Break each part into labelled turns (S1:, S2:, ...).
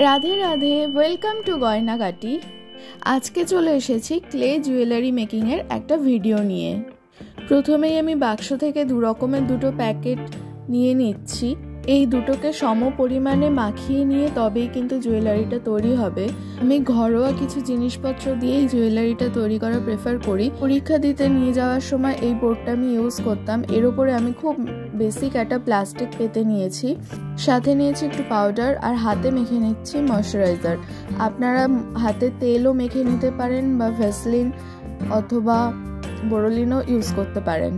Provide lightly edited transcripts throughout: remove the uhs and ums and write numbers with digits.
S1: Radhe Radhe, welcome to Gaynagati. আজকে চলে এসেছি ক্লে জুয়েলারি মেকিংয়ের একটা ভিডিও নিয়ে। প্রথমেই আমি বাক্স থেকে দু রকমের দুটো প্যাকেট নিয়ে নিচ্ছি। এই দুটোকে সম পরিমাণে মাখিয়ে নিয়ে তবেই কিন্তু জুয়েলারিটা তৈরি হবে। আমি ঘরোয়া কিছু জিনিসপত্র দিয়েই জুয়েলারিটা তৈরি করা প্রেফার করি। পরীক্ষা দিতে নিয়ে যাওয়ার সময় এই বোর্ডটা আমি ইউজ করতাম। এর উপরে আমি খুব বেসিক একটা প্লাস্টিক পেতে নিয়েছি, সাথে নিয়েছি একটু পাউডার আর হাতে মেখে নিচ্ছি ময়শ্চারাইজার। আপনারা হাতে তেলও মেখে নিতে পারেন বা ভ্যাসলিন অথবা বোরোলিনও ইউজ করতে পারেন।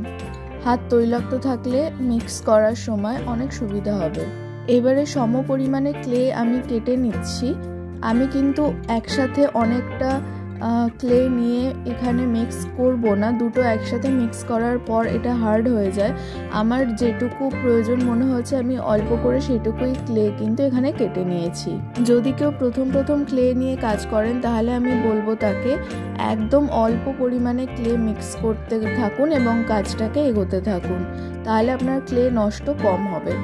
S1: হাত তৈলাক্ত থাকলে মিক্স করার সময় অনেক সুবিধা হবে। এবারে সম পরিমাণে ক্লে আমি কেটে নিচ্ছি। আমি কিন্তু একসাথে অনেকটা ক্লে নিয়ে এখানে মিক্স করব না, দুটো একসাথে মিক্স করার পর এটা হার্ড হয়ে যায়। আমার যেটুকু প্রয়োজন মনে হচ্ছে আমি অল্প করে সেটুকুই ক্লে কিন্তু এখানে কেটে নিয়েছি। যদি কেউ প্রথম ক্লে নিয়ে কাজ করেন তাহলে আমি বলবো তাকে একদম অল্প পরিমাণে ক্লে মিক্স করতে থাকুন এবং কাজটাকে এগোতে থাকুন, তাহলে আপনার ক্লে নষ্ট কম হবে।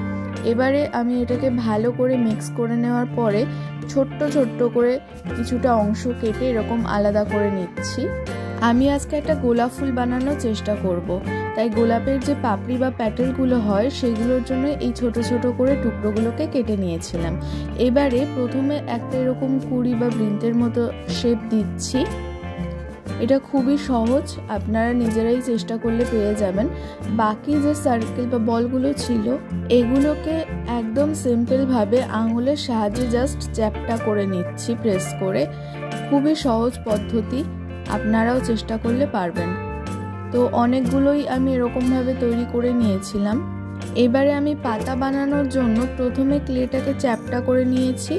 S1: এবারে আমি এটাকে ভালো করে মিক্স করে নেওয়ার পরে ছোট্ট ছোট্ট করে কিছুটা অংশ কেটে এরকম আলাদা করে নিচ্ছি। আমি আজকে একটা গোলাপ ফুল বানানোর চেষ্টা করব, তাই গোলাপের যে পাপড়ি বা প্যাটেলগুলো হয় সেগুলোর জন্য এই ছোট ছোট করে টুকরোগুলোকে কেটে নিয়েছিলাম। এবারে প্রথমে একটা এরকম কুড়ি বা বৃন্তের মতো শেপ দিচ্ছি। এটা খুবই সহজ, আপনারা নিজেরাই চেষ্টা করলে পেয়ে যাবেন। বাকি যে সার্কেল বা বলগুলো ছিল এগুলোকে একদম সিম্পলভাবে আঙুলের সাহায্যে জাস্ট চ্যাপটা করে নিচ্ছি প্রেস করে। খুবই সহজ পদ্ধতি, আপনারাও চেষ্টা করলে পারবেন। তো অনেকগুলোই আমি এরকমভাবে তৈরি করে নিয়েছিলাম। এবারে আমি পাতা বানানোর জন্য প্রথমে ক্লেটাকে চ্যাপটা করে নিয়েছি।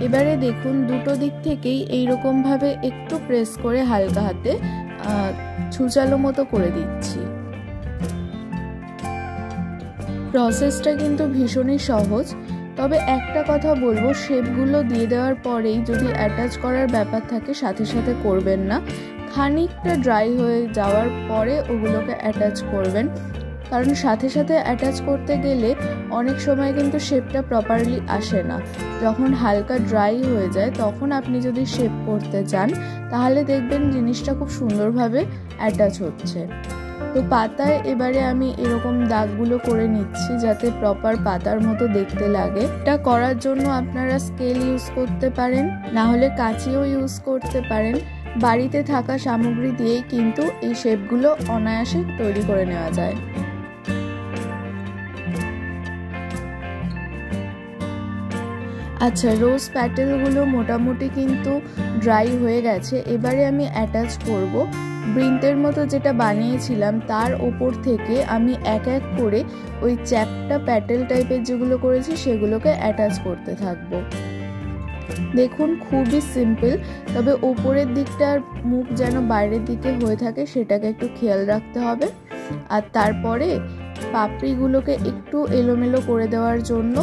S1: এবারে দেখুন দুটো দিক থেকেই এইরকমভাবে একটু প্রেস করে হালকা হাতে ছুঁচালো মতো করে দিচ্ছি। প্রসেসটা কিন্তু ভীষণই সহজ, তবে একটা কথা বলবো, শেপগুলো দিয়ে দেওয়ার পরেই যদি অ্যাটাচ করার ব্যাপার থাকে সাথে সাথে করবেন না। খানিকটা ড্রাই হয়ে যাওয়ার পরে ওগুলোকে অ্যাটাচ করবেন, কারণ সাথে সাথে অ্যাটাচ করতে গেলে অনেক সময় কিন্তু শেপটা প্রপারলি আসে না। যখন হালকা ড্রাই হয়ে যায় তখন আপনি যদি শেপ করতে চান তাহলে দেখবেন জিনিসটা খুব সুন্দরভাবে অ্যাটাচ হচ্ছে। তো পাতায় এবারে আমি এরকম দাগগুলো করে নিচ্ছি যাতে প্রপার পাতার মতো দেখতে লাগে। এটা করার জন্য আপনারা স্কেল ইউজ করতে পারেন, না হলে কাঁচিও ইউজ করতে পারেন। বাড়িতে থাকা সামগ্রী দিয়েই কিন্তু এই শেপগুলো অনায়াসে তৈরি করে নেওয়া যায়। আচ্ছা, রোজ প্যাটেলগুলো মোটামুটি কিন্তু ড্রাই হয়ে গেছে। এবারে আমি অ্যাটাচ করব। বৃন্তের মতো যেটা বানিয়েছিলাম তার ওপর থেকে আমি এক এক করে ওই চ্যাপটা প্যাটেল টাইপের যেগুলো করেছি সেগুলোকে অ্যাটাচ করতে থাকবো। দেখুন খুবই সিম্পল, তবে ওপরের দিকটার মুখ যেন বাইরের দিকে হয়ে থাকে সেটাকে একটু খেয়াল রাখতে হবে। আর তারপরে পাপড়িগুলোকে একটু এলোমেলো করে দেওয়ার জন্য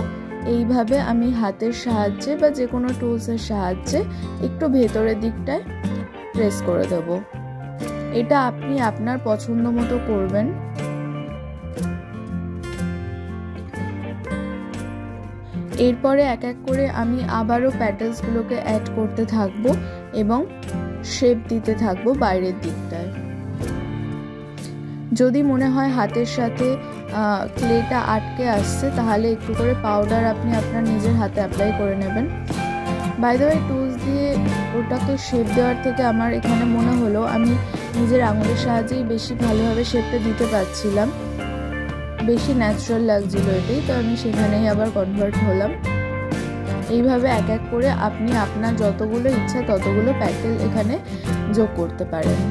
S1: এইভাবে আমি হাতের সাহায্যে বা যে কোনো টুলসের সাহায্যে একটু ভেতরের দিকটায় প্রেস করে দেব। এটা আপনি আপনার পছন্দ মতো করবেন। এরপরে এক এক করে আমি আবারও প্যাটেলসগুলোকে অ্যাড করতে থাকবো এবং শেপ দিতে থাকবো বাইরের দিকটায়। যদি মনে হয় হাতের সাথে ক্লেটা আটকে আসছে তাহলে একটু করে পাউডার আপনি আপনার নিজের হাতে অ্যাপ্লাই করে নেবেন। বাই দ্য ওয়ে, টুলস দিয়ে ওটাকে শেপ দেওয়ার থেকে আমার এখানে মনে হলো আমি নিজের আঙুলের সাহায্যেই বেশি ভালোভাবে শেপটা দিতে পারছিলাম, বেশি ন্যাচারাল লাগছিল এটাই, তো আমি সেখানেই আবার কনভার্ট হলাম। এইভাবে এক এক করে আপনি আপনার যতগুলো ইচ্ছা ততগুলো প্যাটেল এখানে যোগ করতে পারেন।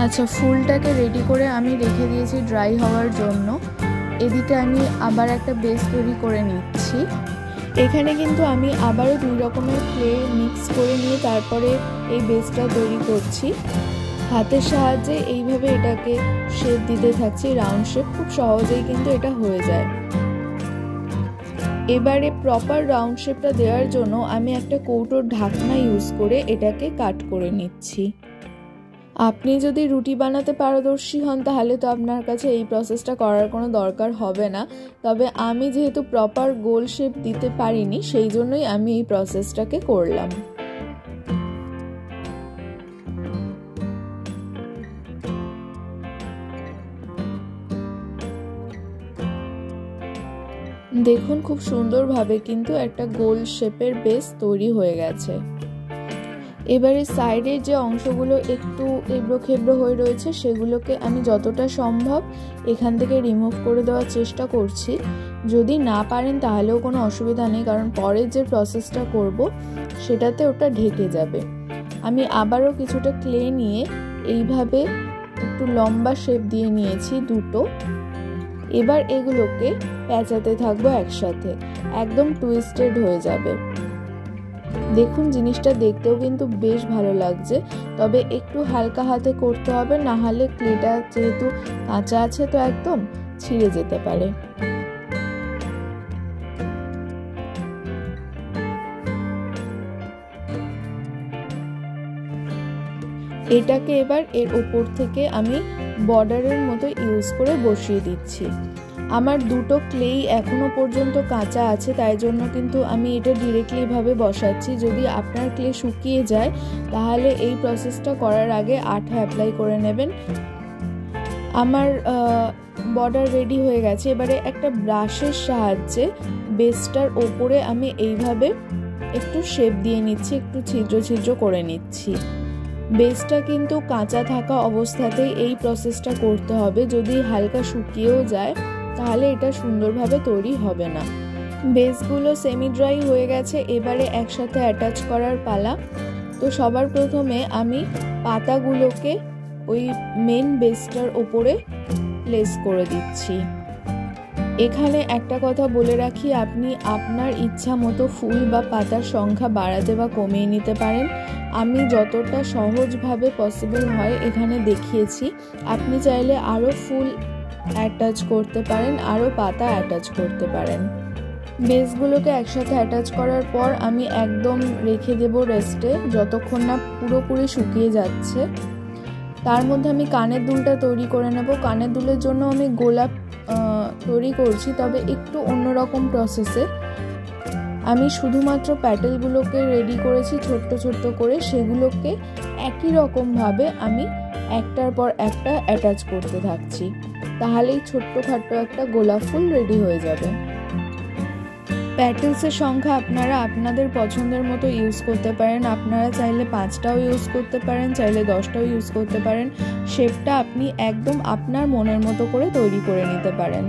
S1: আচ্ছা, ফুলটাকে রেডি করে আমি রেখে দিয়েছি ড্রাই হওয়ার জন্য। এদিকে আমি আবার একটা বেস তৈরি করে নিচ্ছি। এখানে কিন্তু আমি আবারও দুই রকমের ক্লে মিক্স করে নিয়ে তারপরে এই বেসটা তৈরি করছি। হাতের সাহায্যে এইভাবে এটাকে শেপ দিতে থাকছি, রাউন্ড শেপ। খুব সহজেই কিন্তু এটা হয়ে যায়। এবারে প্রপার রাউন্ড শেপটা দেওয়ার জন্য আমি একটা কৌটোর ঢাকনা ইউজ করে এটাকে কাট করে নিচ্ছি। আপনি যদি রুটি বানাতে পারদর্শী হন তাহলে তো আপনার কাছে এই প্রসেসটা করার কোনো দরকার হবে না, তবে আমি যেহেতু প্রপার গোল শেপ দিতে পারিনি সেই জন্যই আমি এই প্রসেসটাকে করলাম। দেখুন খুব সুন্দরভাবে কিন্তু একটা গোল শেপের বেস তৈরি হয়ে গেছে। এবারে সাইডের যে অংশগুলো একটু এবড়ো খেবড়ো হয়ে রয়েছে সেগুলোকে আমি যতটা সম্ভব এখান থেকে রিমুভ করে দেওয়ার চেষ্টা করছি। যদি না পারেন তাহলেও কোনো অসুবিধা নেই, কারণ পরের যে প্রসেসটা করব সেটাতে ওটা ঢেকে যাবে। আমি আবারও কিছুটা ক্লে নিয়ে এইভাবে একটু লম্বা শেপ দিয়ে নিয়েছি দুটো। এবার এগুলোকে পেঁচাতে থাকবো একসাথে, একদম টুইস্টেড হয়ে যাবে। দেখুন জিনিসটা দেখতেও কিন্তু বেশ ভালো লাগছে, তবে একটু হালকা হাতে করতে হবে, না হলে ক্লেটা যেহেতু কাঁচা আছে তো একদম ছিঁড়ে যেতে পারে। এটাকে এবার এর উপর থেকে আমি বর্ডারের মতো ইউজ করে বসিয়ে দিচ্ছি। আমার দুটো ক্লেই এখনো পর্যন্ত কাঁচা আছে, তাই জন্য কিন্তু আমি এটা ডিরেক্টলি ভাবে বসাচ্ছি। যদি আপনার ক্লে শুকিয়ে যায় তাহলে এই প্রসেসটা করার আগে আঠা অ্যাপ্লাই করে নেবেন। আমার বর্ডার রেডি হয়ে গেছে। এবারে একটা ব্রাশের সাহায্যে বেসটার ওপরে আমি এইভাবে একটু শেপ দিয়ে নিচ্ছি, একটু ছিদ্র ছিদ্র করে নিচ্ছি। বেসটা কিন্তু কাঁচা থাকা অবস্থাতেই এই প্রসেসটা করতে হবে, যদি হালকা শুকিয়েও যায় তাহলে এটা সুন্দরভাবে তৈরি হবে না। বেসগুলো সেমি ড্রাই হয়ে গেছে, এবারে একসাথে অ্যাটাচ করার পালা। তো সবার প্রথমে আমি পাতাগুলোকে ওই মেন বেসটার ওপরে প্লেস করে দিচ্ছি। এখানে একটা কথা বলে রাখি, আপনি আপনার ইচ্ছা মতো ফুল বা পাতার সংখ্যা বাড়াতে বা কমিয়ে নিতে পারেন। আমি যতটা সহজভাবে পসিবল হয় এখানে দেখিয়েছি। আপনি চাইলে আরও ফুল অ্যাটাচ করতে পারেন, আরও পাতা অ্যাটাচ করতে পারেন। বেসগুলোকে একসাথে অ্যাটাচ করার পর আমি একদম রেখে দেব রেস্টে, যতক্ষণ না পুরোপুরি শুকিয়ে যাচ্ছে। তার মধ্যে আমি কানের দুলটা তৈরি করে নেব। কানের দুলের জন্য আমি গোলাপ তৈরি করছি, তবে একটু অন্যরকম প্রসেসে। আমি শুধুমাত্র প্যাটেলগুলোকে রেডি করেছি ছোট্ট ছোট্ট করে, সেগুলোকে একই রকমভাবে আমি একটার পর একটা অ্যাটাচ করতে থাকছি, তাহলেই ছোট্টখাট্ট একটা গোলাপ ফুল রেডি হয়ে যাবে। প্যাটেলসের সংখ্যা আপনারা আপনাদের পছন্দের মতো ইউজ করতে পারেন। আপনারা চাইলে 5টাও ইউজ করতে পারেন, চাইলে 10টাও ইউজ করতে পারেন। শেপটা আপনি একদম আপনার মনের মতো করে তৈরি করে নিতে পারেন।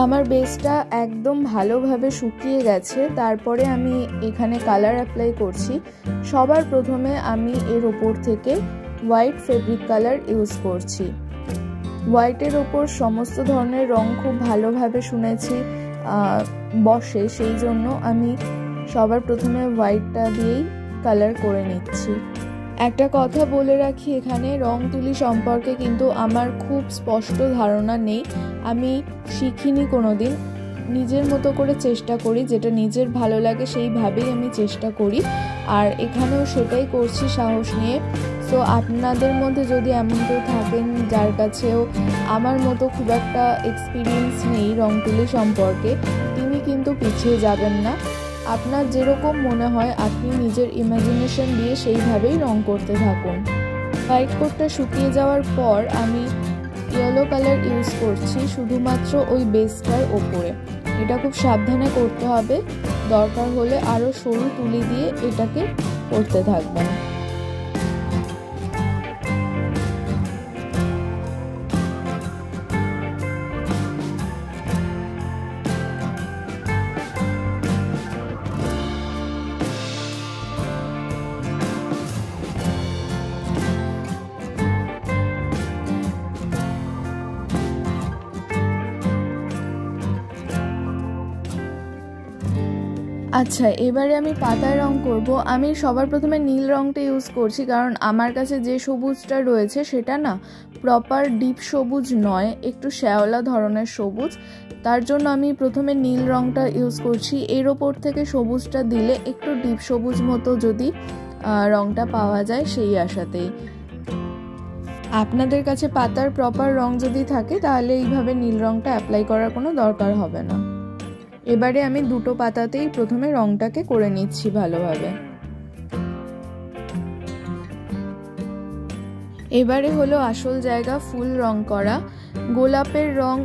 S1: আমার বেসটা একদম ভালোভাবে শুকিয়ে গেছে। তারপরে আমি এখানে কালার অ্যাপ্লাই করছি। সবার প্রথমে আমি এর ওপর থেকে হোয়াইট ফেব্রিক কালার ইউজ করছি। হোয়াইটের ওপর সমস্ত ধরনের রং খুব ভালোভাবে শুনেছি বসে, সেই জন্য আমি সবার প্রথমে হোয়াইটটা দিয়েই কালার করে নিচ্ছি। একটা কথা বলে রাখি, এখানে রং তুলি সম্পর্কে কিন্তু আমার খুব স্পষ্ট ধারণা নেই। আমি শিখিনি কোনোদিন, নিজের মতো করে চেষ্টা করি, যেটা নিজের ভালো লাগে সেইভাবেই আমি চেষ্টা করি, আর এখানেও সেটাই করছি সাহস নিয়ে। সো আপনাদের মধ্যে যদি এমন কেউ থাকেন যার কাছেও আমার মতো খুব একটা এক্সপিরিয়েন্স নেই রং তুলি সম্পর্কে, তিনি কিন্তু পিছিয়ে যাবেন না। আপনার যেরকম মনে হয় আপনি নিজের ইমাজিনেশন দিয়ে সেইভাবেই রং করতে থাকুন। হোয়াইট কোটটা শুকিয়ে যাওয়ার পর আমি ইয়েলো কালার ইউজ করছি শুধুমাত্র ওই বেসটার ওপরে। এটা খুব সাবধানে করতে হবে, দরকার হলে আরও সরু তুলি দিয়ে এটাকে করতে থাকবেন। আচ্ছা, এবারে আমি পাতায় রং করব। আমি সবার প্রথমে নীল রংটা ইউজ করছি, কারণ আমার কাছে যে সবুজটা রয়েছে সেটা না প্রপার ডিপ সবুজ নয়, একটু শ্যাওলা ধরনের সবুজ। তার জন্য আমি প্রথমে নীল রংটা ইউজ করছি। এর ওপর থেকে সবুজটা দিলে একটু ডিপ সবুজ মতো যদি রংটা পাওয়া যায় সেই আশাতেই। আপনাদের কাছে পাতার প্রপার রং যদি থাকে তাহলে এইভাবে নীল রংটা অ্যাপ্লাই করার কোনো দরকার হবে না। এবারে আমি দুটো পাতাতেই প্রথমে রংটাকে করে নিচ্ছি ভালোভাবে। এবারে হলো আসল জায়গা, ফুল রং করা। গোলাপের রং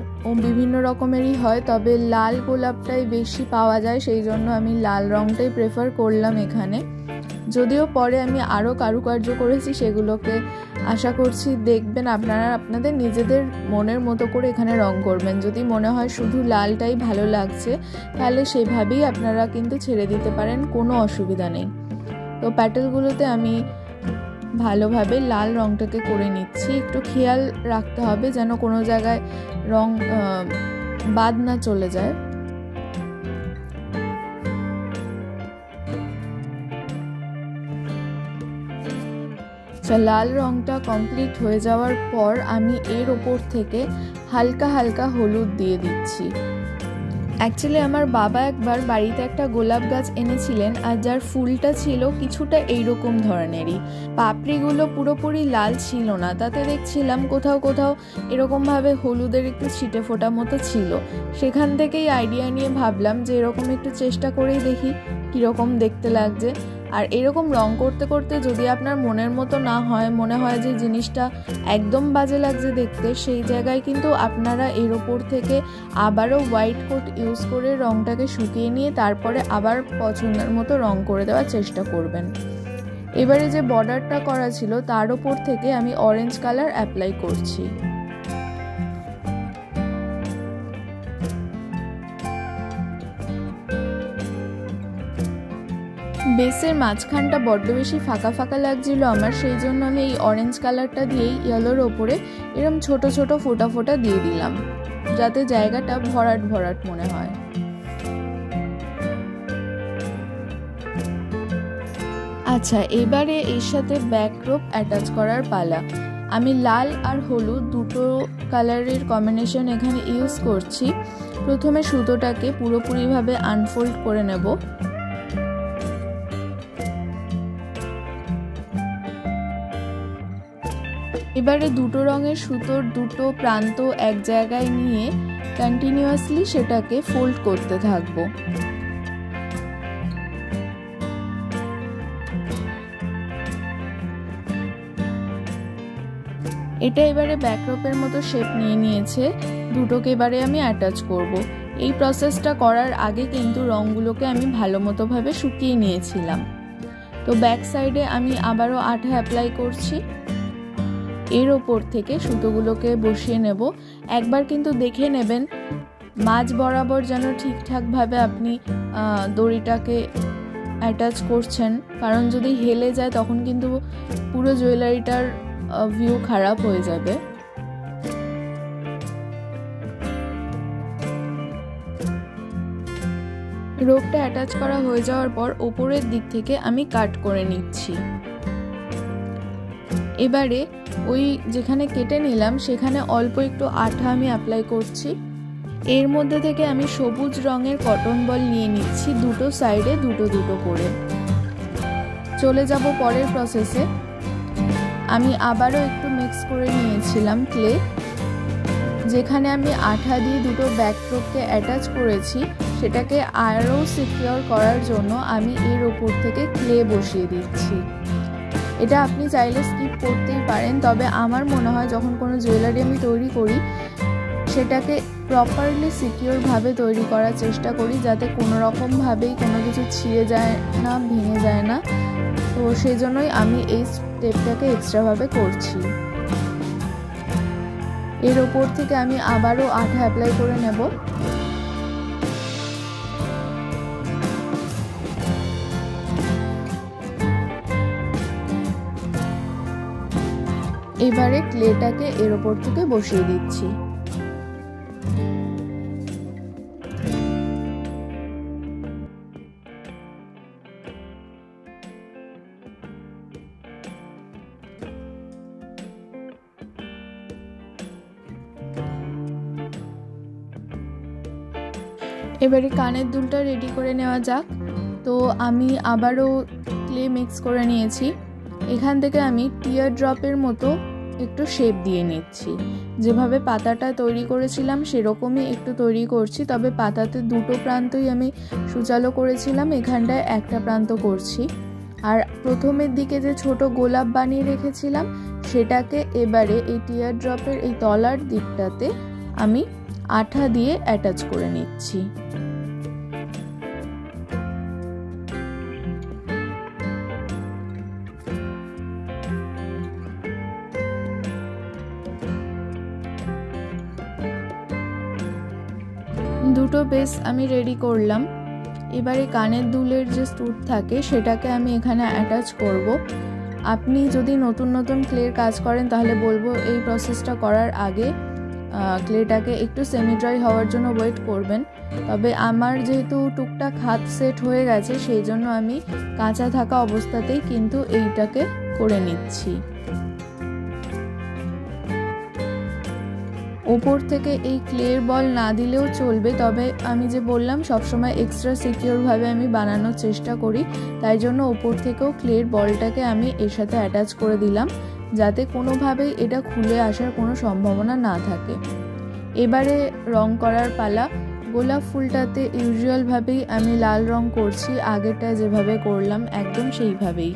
S1: বিভিন্ন রকমেরই হয়, তবে লাল গোলাপটাই বেশি পাওয়া যায়, সেই জন্য আমি লাল রংটাই প্রেফার করলাম এখানে। যদিও পরে আমি আরও কারুকার্য করেছি, সেগুলোকে আশা করছি দেখবেন আপনারা আপনাদের নিজেদের মনের মতো করে এখানে রং করবেন। যদি মনে হয় শুধু লালটাই ভালো লাগছে তাহলে সেভাবেই আপনারা কিন্তু ছেড়ে দিতে পারেন, কোনো অসুবিধা নেই। তো প্যাটেলগুলোতে আমি ভালোভাবে লাল রংটাকে করে নিচ্ছি। একটু খেয়াল রাখতে হবে যেন কোনো জায়গায় রং বাদ না চলে যায়। লাল রংটা কমপ্লিট হয়ে যাওয়ার পর আমি এর ওপর থেকে হালকা হালকা হলুদ দিয়ে দিচ্ছি। অ্যাকচুয়ালি আমার বাবা একবার বাড়িতে একটা গোলাপ গাছ এনেছিলেন, আর যার ফুলটা ছিল কিছুটা এইরকম ধরনেরই। পাপড়িগুলো পুরোপুরি লাল ছিল না, তাতে দেখছিলাম কোথাও কোথাও এরকমভাবে হলুদের একটু ছিটে ফোটা মতো ছিল। সেখান থেকেই আইডিয়া নিয়ে ভাবলাম যে এরকম একটু চেষ্টা করেই দেখি কীরকম দেখতে লাগছে। আর এরকম রং করতে করতে যদি আপনার মনের মতো না হয়, মনে হয় যে জিনিসটা একদম বাজে লাগছে দেখতে, সেই জায়গায় কিন্তু আপনারা এর ওপর থেকে আবারও হোয়াইট কোট ইউজ করে রংটাকে শুকিয়ে নিয়ে তারপরে আবার পছন্দের মতো রং করে দেওয়ার চেষ্টা করবেন। এবারে যে বর্ডারটা করা ছিল তার ওপর থেকে আমি অরেঞ্জ কালার অ্যাপ্লাই করছি। বেসের মাঝখানটা বড্ড বেশি ফাঁকা ফাঁকা লাগছিল আমার, সেই জন্য আমি এই অরেঞ্জ কালারটা দিয়েই ইয়েলোর ওপরে এরকম ছোট ছোট ফোঁটা ফোঁটা দিয়ে দিলাম, যাতে জায়গাটা ভরাট ভরাট মনে হয়। আচ্ছা, এবারে এর সাথে ব্যাকড্রপ অ্যাটাচ করার পালা। আমি লাল আর হলুদ দুটো কালারের কম্বিনেশন এখানে ইউজ করছি। প্রথমে সুতোটাকে পুরোপুরিভাবে আনফোল্ড করে নেব। এবারে দুটো রঙের সুতোর দুটো প্রান্ত এক জায়গায় নিয়ে কন্টিনিউয়াসলি সেটাকে ফোল্ড করতে থাকবো। এটা এবারে ব্যাকড্রপের মতো শেপ নিয়ে নিয়েছে। দুটোকে এবারে আমি অ্যাটাচ করব। এই প্রসেসটা করার আগে কিন্তু রঙগুলোকে আমি ভালো মতো ভাবে শুকিয়ে নিয়েছিলাম। তো ব্যাক সাইডে আমি আবারও আঠা অ্যাপ্লাই করছি। এর ওপর থেকে সুতোগুলোকে বসিয়ে নেব। একবার কিন্তু দেখে নেবেন মাঝ বরাবর যেন ঠিকঠাকভাবে আপনি দড়িটাকে অ্যাটাচ করছেন, কারণ যদি হেলে যায় তখন কিন্তু পুরো জুয়েলারিটার ভিউ খারাপ হয়ে যাবে। রোপটা অ্যাটাচ করা হয়ে যাওয়ার পর ওপরের দিক থেকে আমি কাট করে নিচ্ছি। এবারে ওই যেখানে কেটে নিলাম সেখানে অল্প একটু আঠা আমি অ্যাপ্লাই করছি। এর মধ্যে থেকে আমি সবুজ রঙের কটন বল নিয়ে নিচ্ছি, দুটো সাইডে দুটো দুটো করে। চলে যাব পরের প্রসেসে। আমি আবারও একটু মিক্স করে নিয়েছিলাম ক্লে। যেখানে আমি আঠা দিয়ে দুটো ব্যাকড্রপকে অ্যাটাচ করেছি সেটাকে আরও সিকিউর করার জন্য আমি এর ওপর থেকে ক্লে বসিয়ে দিচ্ছি। এটা আপনি চাইলে স্কিপ করতেই পারেন, তবে আমার মনে হয় যখন কোনো জুয়েলারি আমি তৈরি করি সেটাকে প্রপারলি সিকিউরভাবে তৈরি করার চেষ্টা করি, যাতে কোনো রকমভাবেই কোনো কিছু ছিঁড়ে যায় না, ভেঙে যায় না। তো সেই জন্যই আমি এই স্টেপটাকে এক্সট্রাভাবে করছি। এর ওপর থেকে আমি আবারও আঠা অ্যাপ্লাই করে নেব। এবারে ক্লেটাকে এর ওপর থেকে বসিয়ে দিচ্ছি। এবারে কানের দুলটা রেডি করে নেওয়া যাক। তো আমি আবারও ক্লে মিক্স করে নিয়েছি। এখান থেকে আমি টিয়ার ড্রপের মতো একটু শেপ দিয়ে নিচ্ছি। যেভাবে পাতাটা তৈরি করেছিলাম সেরকমই একটু তৈরি করছি, তবে পাতাতে দুটো প্রান্তই আমি সুচালো করেছিলাম, এখানটায় একটা প্রান্ত করছি। আর প্রথমের দিকে যে ছোট গোলাপ বানিয়ে রেখেছিলাম সেটাকে এবারে এই টিয়ার ড্রপের এই তলার দিকটাতে আমি আঠা দিয়ে অ্যাটাচ করে নিচ্ছি। দুটো বেস আমি রেডি করলাম। এবারে কানের দুলের যে স্টুড থাকে সেটাকে আমি এখানে অ্যাটাচ করব। আপনি যদি নতুন নতুন ক্লের কাজ করেন তাহলে বলবো এই প্রসেসটা করার আগে ক্লেটাকে একটু সেমি ড্রাই হওয়ার জন্য ওয়েট করবেন। তবে আমার যেহেতু টুকটাক হাত সেট হয়ে গেছে সেই জন্য আমি কাঁচা থাকা অবস্থাতেই কিন্তু এইটাকে করে নিচ্ছি। ওপর থেকে এই ক্লের বল না দিলেও চলবে, তবে আমি যে বললাম সবসময় এক্সট্রা সিকিউরভাবে আমি বানানোর চেষ্টা করি, তাই জন্য ওপর থেকেও ক্লের বলটাকে আমি এর সাথে অ্যাটাচ করে দিলাম যাতে কোনোভাবেই এটা খুলে আসার কোনো সম্ভাবনা না থাকে। এবারে রং করার পালা। গোলাপ ফুলটাতে ইউজুয়ালভাবেই আমি লাল রং করছি, আগেরটা যেভাবে করলাম একদম সেইভাবেই।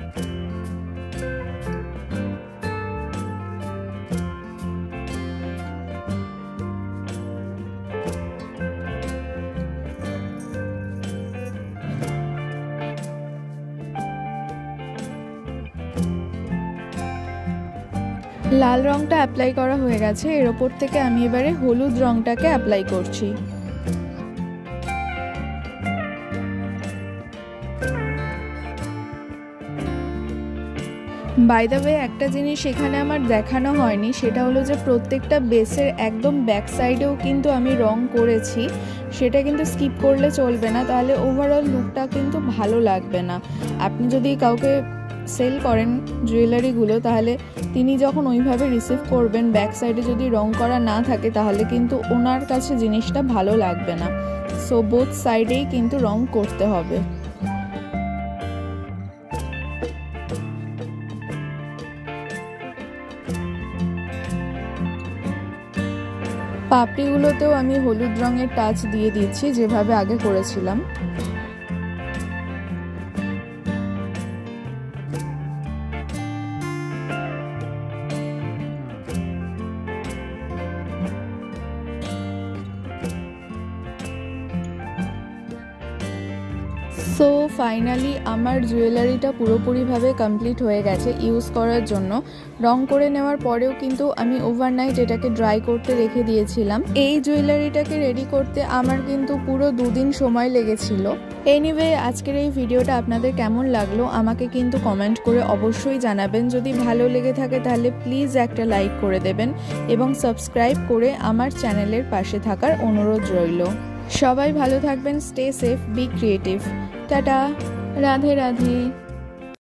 S1: লাল রংটা অ্যাপ্লাই করা হয়ে গেছে, এর ওপর থেকে আমি এবারে হলুদ রংটাকে অ্যাপ্লাই করছি। বাই দ্য ওয়ে একটা জিনিস এখানে আমার দেখানো হয়নি, সেটা হলো যে প্রত্যেকটা বেসের একদম ব্যাক সাইডেও কিন্তু আমি রং করেছি। সেটা কিন্তু স্কিপ করলে চলবে না, তাহলে ওভারঅল লুকটা কিন্তু ভালো লাগবে না। আপনি যদি কাউকে সেল করেন জুয়েলারিগুলো তাহলে তিনি যখন ওইভাবে রিসিভ করবেন ব্যাক সাইডে যদি রং করা না থাকে তাহলে কিন্তু ওনার কাছে জিনিসটা ভালো লাগবে না। সো বোথ সাইডেই কিন্তু রং করতে হবে। পাপড়িগুলোতেও আমি হলুদ রঙের টাচ দিয়ে দিচ্ছি যেভাবে আগে করেছিলাম। সো ফাইনালি আমার জুয়েলারিটা পুরোপুরিভাবে কমপ্লিট হয়ে গেছে ইউজ করার জন্য। রং করে নেওয়ার পরেও কিন্তু আমি ওভারনাইট এটাকে ড্রাই করতে রেখে দিয়েছিলাম। এই জুয়েলারিটাকে রেডি করতে আমার কিন্তু পুরো 2 দিন সময় লেগেছিল। এনিওয়ে আজকের এই ভিডিওটা আপনাদের কেমন লাগলো আমাকে কিন্তু কমেন্ট করে অবশ্যই জানাবেন। যদি ভালো লেগে থাকে তাহলে প্লিজ একটা লাইক করে দেবেন এবং সাবস্ক্রাইব করে আমার চ্যানেলের পাশে থাকার অনুরোধ রইল। সবাই ভালো থাকবেন, stay safe, be creative. Tata, Radhe Radhe.